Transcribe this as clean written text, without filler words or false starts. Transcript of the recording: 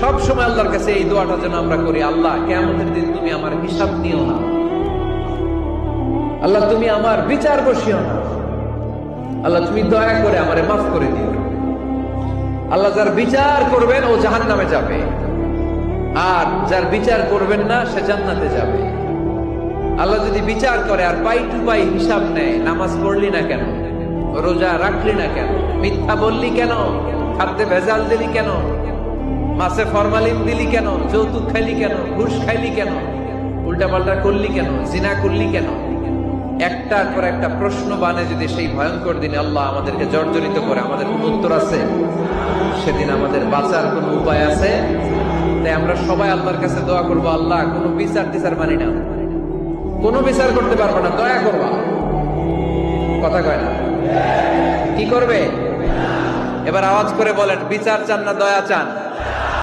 সব সময় আল্লাহর কাছে এই দোয়াটা যেন আমরা করি, আল্লাহ কিয়ামতের দিন তুমি আমার হিসাব নিও না, আল্লাহ তুমি আমার বিচার বসিও না, আল্লাহ তুমি দয়া করে আমারে মাফ করে দিও। আল্লাহ যার বিচার করবেন ও জাহান্নামে যাবে, আর যার বিচার করবেন না সে জান্নাতে যাবে। আল্লাহ যদি বিচার করে আর পাই টু পাই হিসাব নেয়, নামাজ পড়লি না কেন, রোজা রাখলি না কেন, মিথ্যা বললি কেন, খাদ্যে ভেজাল দিলি কেন, মাছে ফরমালিন দিলি কেন, যৌতুক খাইলি কেন, ঘুষ খাইলি কেন, উল্টাপাল্টা করলি কেন, জিনা করলি কেন, একটার পর একটা প্রশ্ন বানে যদি সেই ভয়ঙ্কর দিনে আল্লাহ আমাদেরকে জর্জরিত করে, আমাদের কোন উত্তর আছে? সেদিন আমাদের বাঁচার কোন উপায় আছে? তাই আমরা সবাই আল্লাহর কাছে দোয়া করবো, আল্লাহ কোনো বিচার টিচার মানি না, কোনো বিচার করতে পারবো না, দয়া করবা। কথা কয় না? কি করবে? এবার আওয়াজ করে বলেন, বিচার চান না দয়া চান?